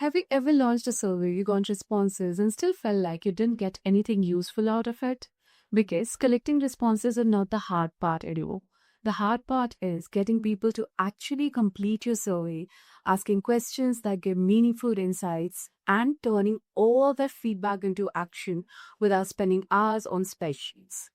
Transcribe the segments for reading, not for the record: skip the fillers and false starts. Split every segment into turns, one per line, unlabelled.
Have you ever launched a survey, you got responses, and still felt like you didn't get anything useful out of it? Because collecting responses is not the hard part anymore. The hard part is getting people to actually complete your survey, asking questions that give meaningful insights, and turning all that feedback into action without spending hours on spreadsheets.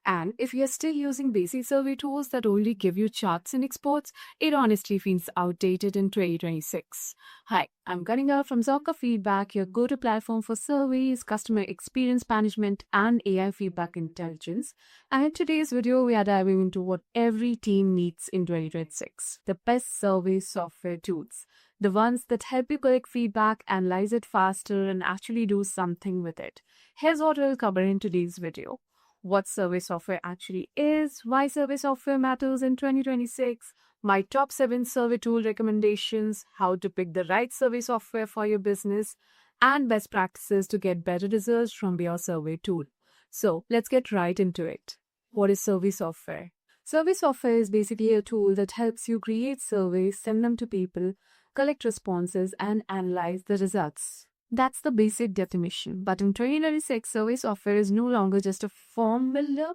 And if you're still using basic survey tools that only give you charts and exports, it honestly feels outdated in 2026. Hi, I'm Kanika from Zonka Feedback, your go-to platform for surveys, customer experience management, and AI feedback intelligence. And in today's video, we are diving into what every team needs in 2026, the best survey software tools. The ones that help you collect feedback, analyze it faster, and actually do something with it. Here's what we'll cover in today's video: what survey software actually is, why survey software matters in 2026, my top 7 survey tool recommendations, how to pick the right survey software for your business, and best practices to get better results from your survey tool. So let's get right into it. What is survey software? Survey software is basically a tool that helps you create surveys, send them to people, collect responses, and analyze the results. That's the basic definition. But in 2026, survey software is no longer just a form builder.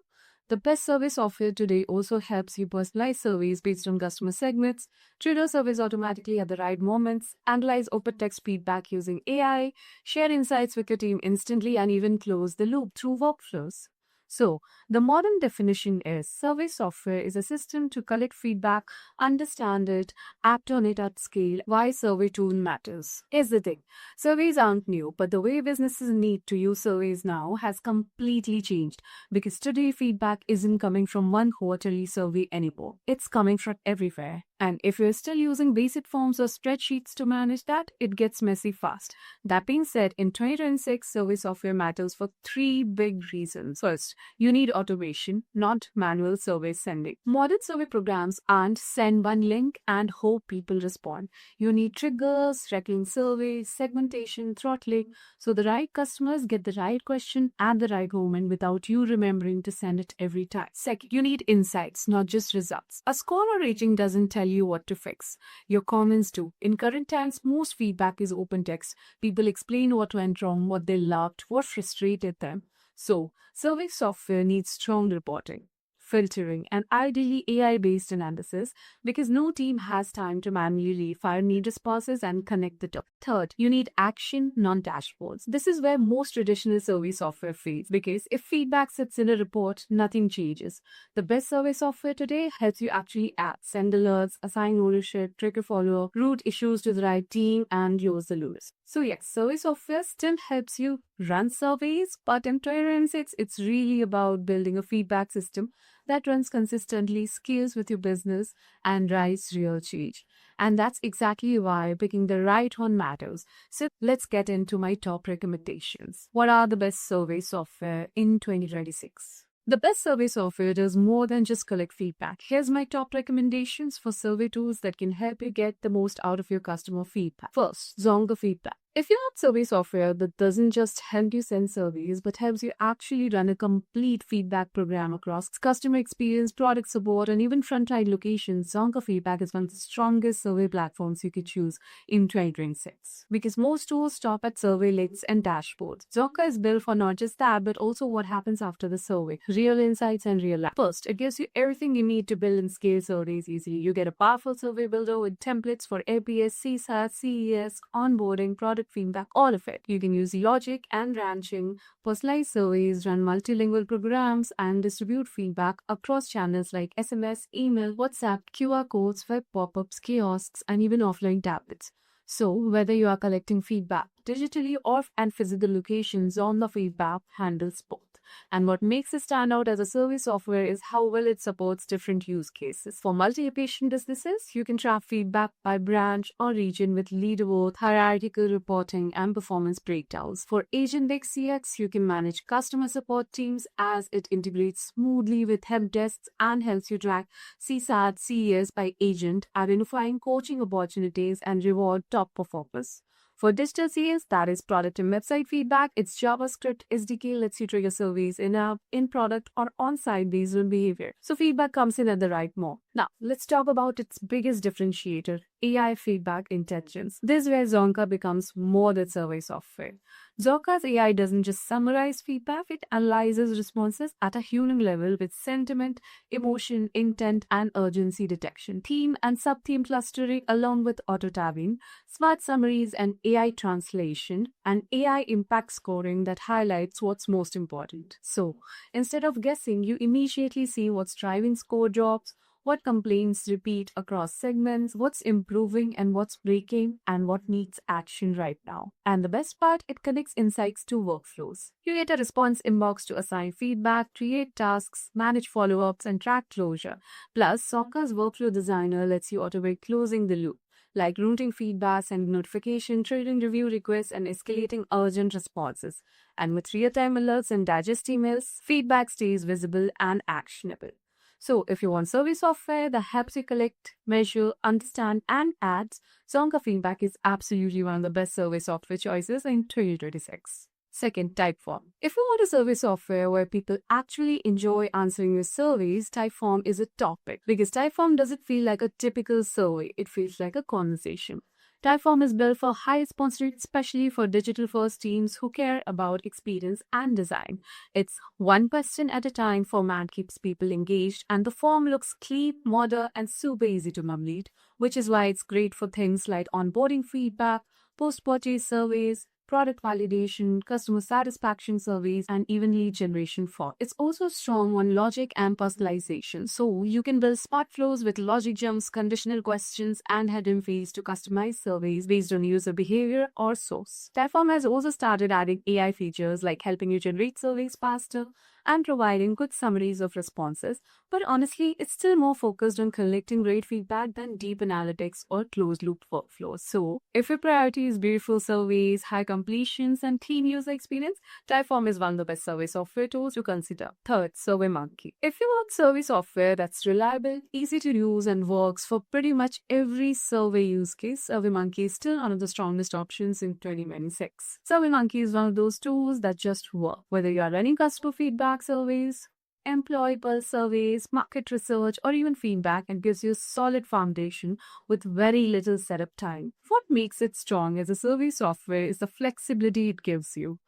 The best survey software today also helps you personalize surveys based on customer segments, trigger surveys automatically at the right moments, analyze open text feedback using AI, share insights with your team instantly, and even close the loop through workflows. So, the modern definition is survey software is a system to collect feedback, understand it, act on it at scale. Why survey tool matters? Here's the thing: surveys aren't new, but the way businesses need to use surveys now has completely changed, because today feedback isn't coming from one quarterly survey anymore. It's coming from everywhere. And if you're still using basic forms or spreadsheets to manage that, it gets messy fast. That being said, in 2026, survey software matters for 3 big reasons. First, you need automation, not manual survey sending. Modern survey programs aren't send one link and hope people respond. You need triggers, tracking surveys, segmentation, throttling, so the right customers get the right question at the right moment without you remembering to send it every time. Second, you need insights, not just results. A score or rating doesn't tell you what to fix. Your comments do. In current times, most feedback is open text. People explain what went wrong, what they loved, what frustrated them. So, survey software needs strong reporting, filtering, and ideally AI-based analysis, because no team has time to manually fire need responses and connect the dots. Third, you need action, not dashboards. This is where most traditional survey software fails, because if feedback sits in a report, nothing changes. The best survey software today helps you actually act, send alerts, assign ownership, trigger follow-up, route issues to the right team, and close the loops. So yes, survey software still helps you run surveys, but in 2026, it's really about building a feedback system that runs consistently, scales with your business, and drives real change. And that's exactly why picking the right one matters. So let's get into my top recommendations. What are the best survey software in 2026? The best survey software does more than just collect feedback. Here's my top recommendations for survey tools that can help you get the most out of your customer feedback. First, Zonga Feedback. If you have survey software that doesn't just help you send surveys, but helps you actually run a complete feedback program across customer experience, product support, and even frontline locations, Zonka Feedback is one of the strongest survey platforms you could choose in 2026. Because most tools stop at survey lists and dashboards, Zonka is built for not just that, but also what happens after the survey, real insights and real life. First, it gives you everything you need to build and scale surveys easily. You get a powerful survey builder with templates for LPS, CSAT, CES, onboarding, product feedback, all of it. You can use logic and branching, personalize surveys, run multilingual programs, and distribute feedback across channels like SMS, email, WhatsApp, QR codes, web pop-ups, kiosks, and even offline tablets. So, whether you are collecting feedback digitally or and physical locations, on the feedback handles both. And what makes it stand out as a survey software is how well it supports different use cases. For multi-location businesses, you can track feedback by branch or region with leaderboard, hierarchical reporting, and performance breakdowns. For agent-based CX, you can manage customer support teams as it integrates smoothly with help desks and helps you track CSAT, CES by agent, identifying coaching opportunities and reward top performers. For digital sales, that is product and website feedback, its JavaScript SDK lets you trigger surveys in-app, in-product, or on-site based on behavior. So feedback comes in at the right moment. Now, let's talk about its biggest differentiator, AI feedback intelligence. This is where Zonka becomes more than survey software. Zonka's AI doesn't just summarize feedback, it analyzes responses at a human level with sentiment, emotion, intent, and urgency detection, theme and sub-theme clustering, along with auto-tabbing, smart summaries, and AI translation, and AI impact scoring that highlights what's most important. So, instead of guessing, you immediately see what's driving score drops, what complaints repeat across segments, what's improving and what's breaking, and what needs action right now. And the best part, it connects insights to workflows. You get a response inbox to assign feedback, create tasks, manage follow-ups, and track closure. Plus, Zonka's workflow designer lets you automate closing the loop, like routing feedback, sending notification, triggering review requests, and escalating urgent responses. And with real-time alerts and digest emails, feedback stays visible and actionable. So, if you want survey software that helps you collect, measure, understand, and ads, Zonka Feedback is absolutely one of the best survey software choices in 2026. Second, Typeform. If you want a survey software where people actually enjoy answering your surveys, Typeform is a topic because Typeform doesn't feel like a typical survey, it feels like a conversation. Typeform is built for high response rate, especially for digital-first teams who care about experience and design. Its one question at a time format keeps people engaged, and the form looks clean, modern, and super easy to complete, which is why it's great for things like onboarding feedback, post-purchase surveys, product validation, customer satisfaction surveys, and even lead generation for. It's also strong on logic and personalization, so you can build smart flows with logic jumps, conditional questions, and hidden fields to customize surveys based on user behavior or source. Typeform has also started adding AI features like helping you generate surveys faster and providing good summaries of responses, but honestly, it's still more focused on collecting great feedback than deep analytics or closed-loop workflows. So, if your priority is beautiful surveys, high completions, and clean user experience, Typeform is one of the best survey software tools to consider. Third, SurveyMonkey. If you want survey software that's reliable, easy to use, and works for pretty much every survey use case, SurveyMonkey is still one of the strongest options in 2026. SurveyMonkey is one of those tools that just work. Whether you are running customer feedback surveys, employee pulse surveys, market research, or even feedback, and gives you a solid foundation with very little setup time. What makes it strong as a survey software is the flexibility it gives you.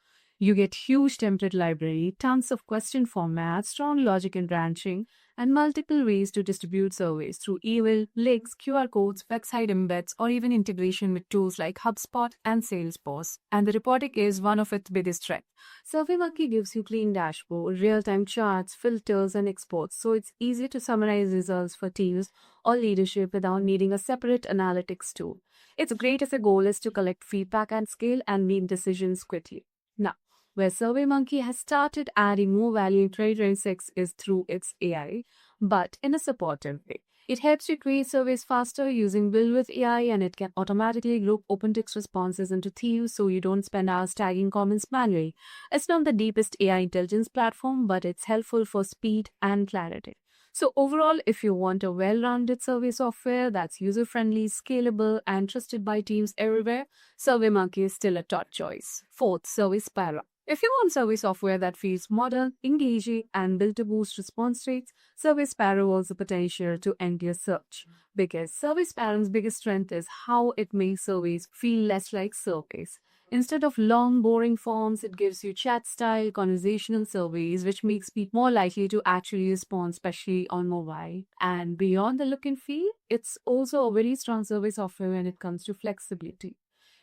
You get huge template library, tons of question formats, strong logic and branching, and multiple ways to distribute surveys through email, links, QR codes, website embeds, or even integration with tools like HubSpot and Salesforce. And the reporting is one of its biggest strengths. SurveyMonkey gives you clean dashboard, real-time charts, filters, and exports, so it's easy to summarize results for teams or leadership without needing a separate analytics tool. It's great if the goal is to collect feedback at scale and make decisions quickly. Now, where SurveyMonkey has started adding more value in 2026 is through its AI, but in a supportive way. It helps you create surveys faster using Build with AI, and it can automatically group open text responses into themes so you don't spend hours tagging comments manually. It's not the deepest AI intelligence platform, but it's helpful for speed and clarity. So overall, if you want a well-rounded survey software that's user-friendly, scalable, and trusted by teams everywhere, SurveyMonkey is still a top choice. Fourth, Survey Sparrow. If you want survey software that feels modern, engaging, and built to boost response rates, Survey Sparrow holds the potential to end your search. Because Survey Sparrow's biggest strength is how it makes surveys feel less like surveys. Instead of long, boring forms, it gives you chat-style, conversational surveys, which makes people more likely to actually respond, especially on mobile. And beyond the look and feel, it's also a very strong survey software when it comes to flexibility.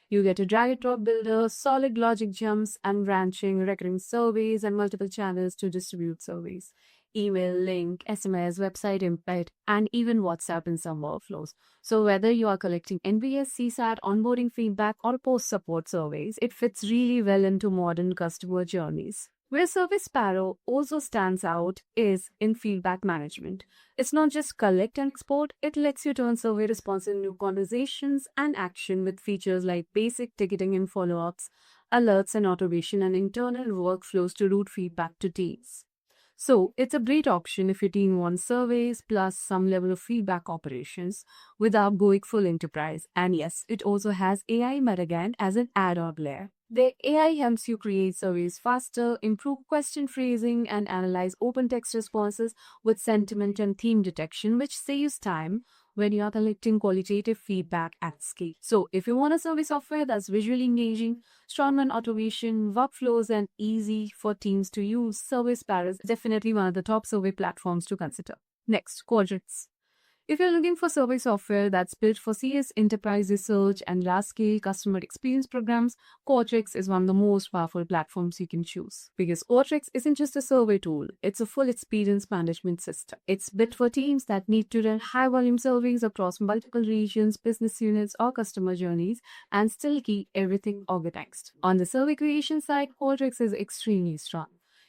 You get a drag-and-drop builder, solid logic jumps, and branching, recurring surveys, and multiple channels to distribute surveys. Email, link, SMS, website embed, and even WhatsApp in some workflows. So whether you are collecting NPS, CSAT, onboarding feedback, or post-support surveys, it fits really well into modern customer journeys. Where Survey Sparrow also stands out is in feedback management. It's not just collect and export, it lets you turn survey response into new conversations and action with features like basic ticketing and follow-ups, alerts and automation, and internal workflows to route feedback to teams. So it's a great option if your team wants surveys plus some level of feedback operations without going full enterprise. And yes, it also has AI Metagan as an add-on layer. The AI helps you create surveys faster, improve question phrasing, and analyze open text responses with sentiment and theme detection, which saves time when you are collecting qualitative feedback at scale. So, if you want a survey software that's visually engaging, strong on automation, workflows, and easy for teams to use, Service Pair is definitely one of the top survey platforms to consider. Next, Quadrants. If you're looking for survey software that's built for serious enterprise research and large-scale customer experience programs, Qualtrics is one of the most powerful platforms you can choose. Because Qualtrics isn't just a survey tool, it's a full experience management system. It's built for teams that need to run high-volume surveys across multiple regions, business units, or customer journeys, and still keep everything organized. On the survey creation side, Qualtrics is extremely strong.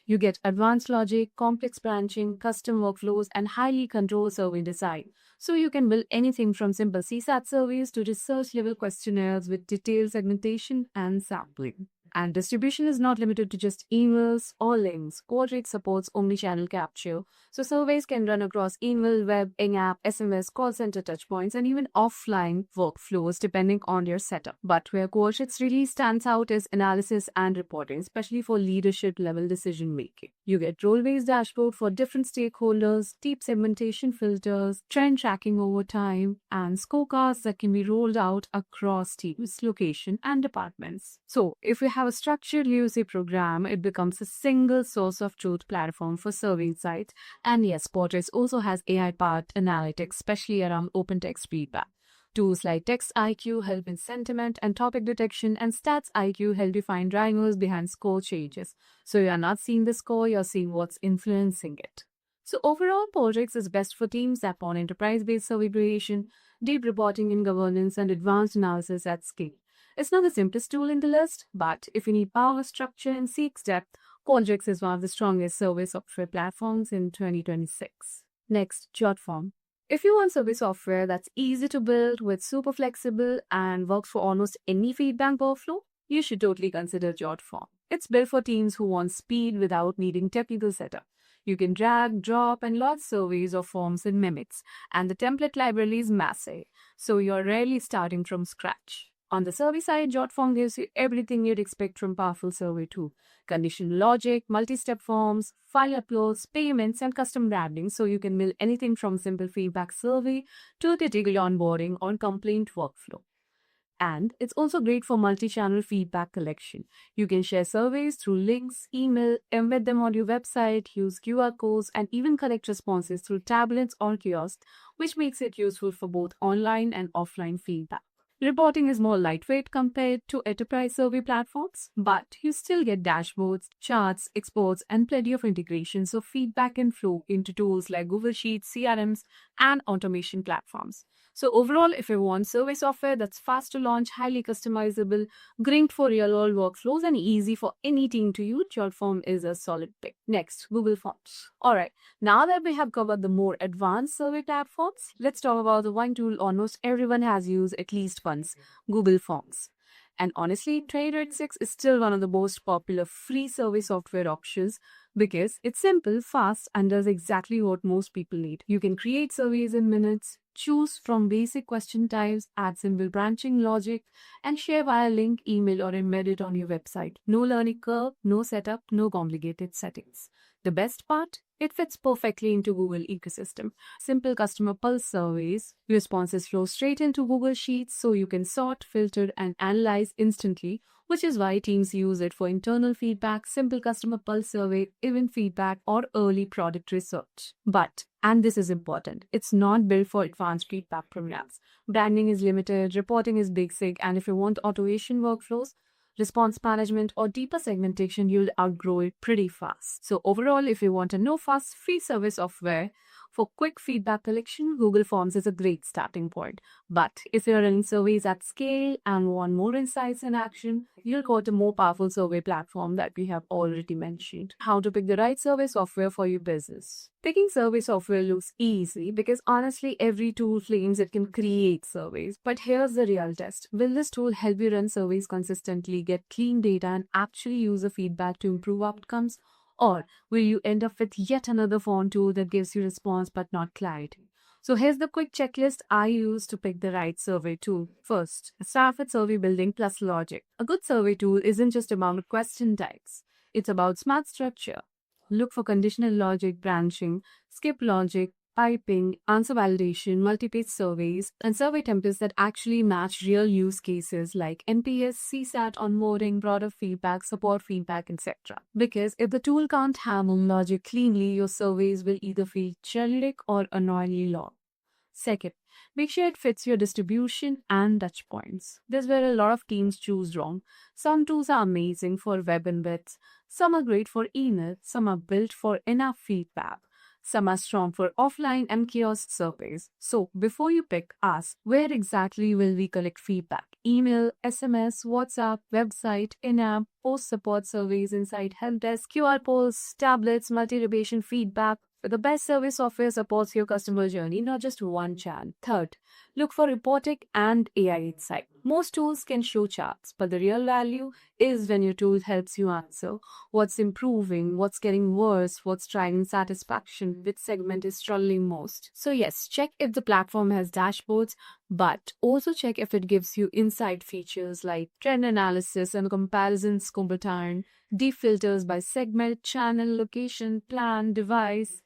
You get advanced logic, complex branching, custom workflows, and highly controlled survey design. So you can build anything from simple CSAT surveys to research-level questionnaires with detailed segmentation and sampling. And distribution is not limited to just emails or links. Qualtrics supports omnichannel capture, so surveys can run across email, web, in-app, SMS, call center touchpoints, and even offline workflows depending on your setup. But where Qualtrics really stands out is analysis and reporting, especially for leadership level decision making. You get role-based dashboard for different stakeholders, deep segmentation filters, trend tracking over time, and scorecards that can be rolled out across teams, location, and departments. So if you have a structured UC program, it becomes a single source of truth platform for survey insights. And yes, Qualtrics also has AI-powered analytics, especially around open text feedback. Tools like Text IQ help in sentiment and topic detection, and Stats IQ help you find drivers behind score changes. So you're not seeing the score, you're seeing what's influencing it. So overall, Qualtrics is best for teams that want enterprise-based survey creation, deep reporting and governance, and advanced analysis at scale. It's not the simplest tool in the list, but if you need power, structure, and seeks depth, Qualtrics is one of the strongest survey software platforms in 2026. Next, Jotform. If you want survey software that's easy to build with super flexible and works for almost any feedback workflow, you should totally consider Jotform. It's built for teams who want speed without needing technical setup. You can drag, drop, and load surveys or forms in minutes, and the template library is massive, so you're rarely starting from scratch. On the survey side, Jotform gives you everything you'd expect from powerful survey tool. Conditional logic, multi-step forms, file uploads, payments, and custom branding, so you can build anything from simple feedback survey to detailed onboarding or complaint workflow. And it's also great for multi-channel feedback collection. You can share surveys through links, email, embed them on your website, use QR codes, and even collect responses through tablets or kiosks, which makes it useful for both online and offline feedback. Reporting is more lightweight compared to enterprise survey platforms, but you still get dashboards, charts, exports, and plenty of integration, so feedback can flow into tools like Google Sheets, CRMs, and automation platforms. So overall, if you want survey software that's fast to launch, highly customizable, great for real-world workflows, and easy for any team to use, Jotform is a solid pick. Next, Google Forms. Alright, now that we have covered the more advanced survey platforms, let's talk about the one tool almost everyone has used at least once, Google Forms. And honestly, 2026 is still one of the most popular free survey software options because it's simple, fast, and does exactly what most people need. You can create surveys in minutes, choose from basic question types, add simple branching logic, and share via link, email, or embed it on your website. No learning curve, no setup, no complicated settings. The best part? It fits perfectly into Google ecosystem. Simple customer pulse surveys, responses flow straight into Google Sheets so you can sort, filter, and analyze instantly, which is why teams use it for internal feedback, simple customer pulse survey, event feedback, or early product research. But, and this is important, it's not built for advanced feedback programs. Branding is limited, reporting is basic, and if you want automation workflows, response management, or deeper segmentation, you'll outgrow it pretty fast. So overall, if you want a no-fuss, free service software for quick feedback collection, Google Forms is a great starting point. But if you're running surveys at scale and want more insights and action, you'll go to a more powerful survey platform that we have already mentioned. How to pick the right survey software for your business. Picking survey software looks easy because honestly, every tool claims it can create surveys. But here's the real test. Will this tool help you run surveys consistently, get clean data, and actually use the feedback to improve outcomes? Or will you end up with yet another phone tool that gives you response but not clarity? So here's the quick checklist I use to pick the right survey tool. First, start with survey building plus logic. A good survey tool isn't just about question types. It's about smart structure. Look for conditional logic, branching, skip logic, piping, answer validation, multi-page surveys, and survey templates that actually match real use cases like NPS, CSAT, onboarding, broader feedback, support feedback, etc. Because if the tool can't handle logic cleanly, your surveys will either feel generic or annoyingly long. Second, make sure it fits your distribution and touch points. This is where a lot of teams choose wrong. Some tools are amazing for web embeds, some are great for email, some are built for enough feedback. Some are strong for offline and kiosk surveys. So, before you pick, ask where exactly will we collect feedback? Email, SMS, WhatsApp, website, in app, post support surveys inside help desk, QR polls, tablets, multi location feedback. The best service software supports your customer journey, not just one channel. Third, look for reporting and AI insight. Most tools can show charts, but the real value is when your tool helps you answer what's improving, what's getting worse, what's driving satisfaction, which segment is struggling most. So yes, check if the platform has dashboards, but also check if it gives you insight features like trend analysis and comparisons over time, deep filters by segment, channel, location, plan, device,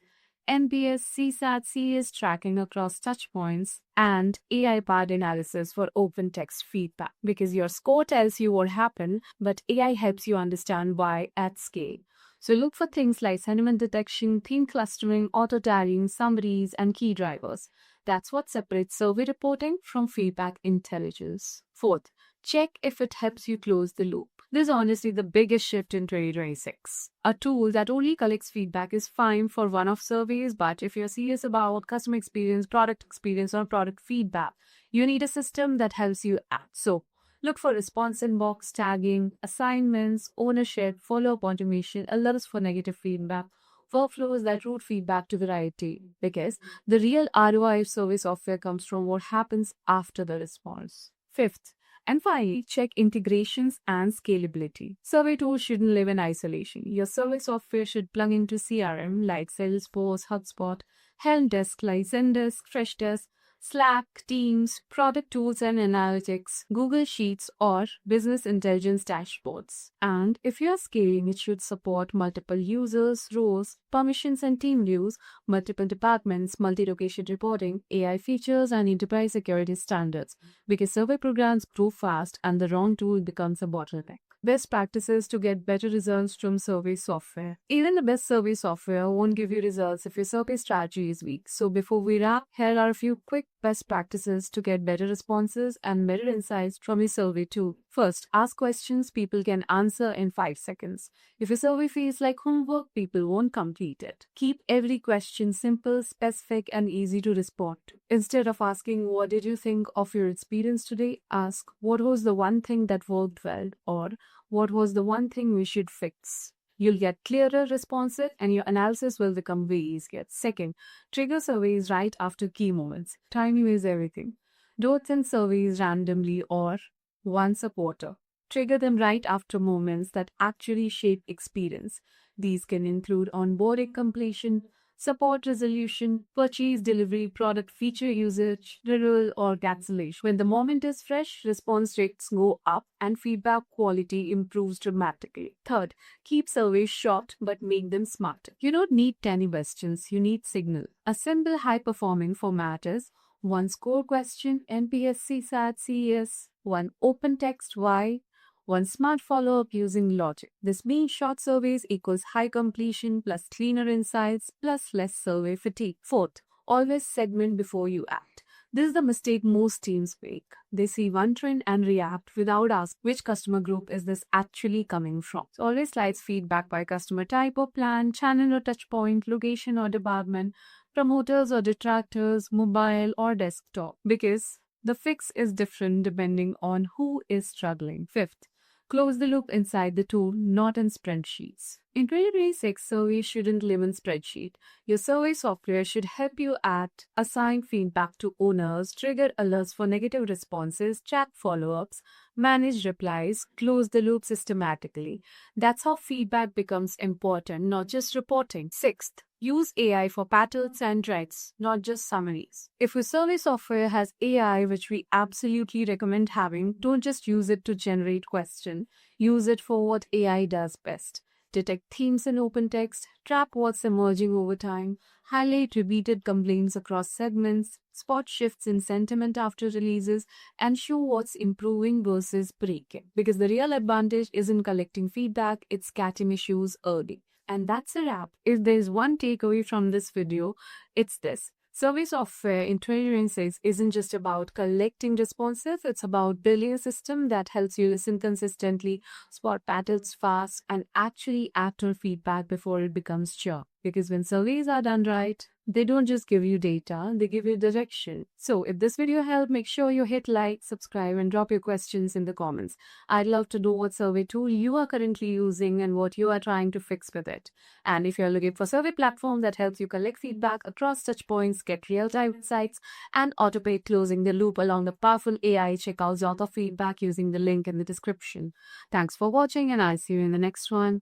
NPS, CSAT, CES tracking across touchpoints, and AI-powered analysis for open text feedback. Because your score tells you what happened, but AI helps you understand why at scale. So look for things like sentiment detection, theme clustering, auto-tagging, summaries, and key drivers. That's what separates survey reporting from feedback intelligence. Fourth, check if it helps you close the loop. This is honestly the biggest shift in 2026. A tool that only collects feedback is fine for one-off surveys, but if you're serious about customer experience, or product feedback, you need a system that helps you act. So, look for response inbox, tagging, assignments, ownership, follow-up automation, alerts for negative feedback, workflows that route feedback to variety. Because the real ROI of survey software comes from what happens after the response. Fifth, and finally, check integrations and scalability. Survey tools shouldn't live in isolation. Your survey software should plug into CRM like Salesforce, HubSpot, Helpdesk like Zendesk, Freshdesk, Slack, Teams, product tools and analytics, Google Sheets, or business intelligence dashboards. And if you are scaling, it should support multiple users, roles, permissions and team views, multiple departments, multi-location reporting, AI features, and enterprise security standards. Because survey programs grow fast and the wrong tool becomes a bottleneck. Best practices to get better results from survey software. Even the best survey software won't give you results if your survey strategy is weak. So before we wrap, here are a few quick best practices to get better responses and better insights from your survey tool. First, ask questions people can answer in 5 seconds. If your survey feels like homework, people won't complete it. Keep every question simple, specific, and easy to respond to. Instead of asking, "What did you think of your experience today?" ask, "What was the one thing that worked well?" or "What was the one thing we should fix?" You'll get clearer responses and your analysis will become way easier. Second, trigger surveys right after key moments. Timing is everything. Don't send surveys randomly or once a quarter. Trigger them right after moments that actually shape experience. These can include onboarding completion, support resolution, purchase delivery, product feature usage, renewal, or cancellation. When the moment is fresh, response rates go up and feedback quality improves dramatically. Third, keep surveys short but make them smarter. You don't need 10 questions, you need signal. A simple high-performing format is one score question, NPS, CSAT, CES, one open text why, one smart follow-up using logic. This means short surveys equals high completion plus cleaner insights plus less survey fatigue. Fourth, always segment before you act. This is the mistake most teams make. They see one trend and react without asking which customer group is this actually coming from. So always slice feedback by customer type or plan, channel or touch point, location or department, promoters or detractors, mobile or desktop, because the fix is different depending on who is struggling. Fifth, close the loop inside the tool, not in spreadsheets. In 2026, surveys shouldn't live in spreadsheet. Your survey software should help you act, assign feedback to owners, trigger alerts for negative responses, track follow-ups, manage replies, close the loop systematically. That's how feedback becomes important, not just reporting. Sixth, use AI for patterns and threads, not just summaries. If your survey software has AI, which we absolutely recommend having, don't just use it to generate questions. Use it for what AI does best. Detect themes in open text, track what's emerging over time, highlight repeated complaints across segments, spot shifts in sentiment after releases, and show what's improving versus breaking. Because the real advantage isn't collecting feedback, it's catching issues early. And that's a wrap. If there's one takeaway from this video, it's this. Survey software in 2026 isn't just about collecting responses, it's about building a system that helps you listen consistently, spot patterns fast, and actually act on feedback before it becomes chaos. Because when surveys are done right, they don't just give you data, they give you direction. So if this video helped, make sure you hit like, subscribe, and drop your questions in the comments. I'd love to know what survey tool you are currently using and what you are trying to fix with it. And if you're looking for survey platform that helps you collect feedback across touch points, get real-time insights, and automate closing the loop along the powerful AI, check out Zotto Feedback using the link in the description. Thanks for watching, and I'll see you in the next one.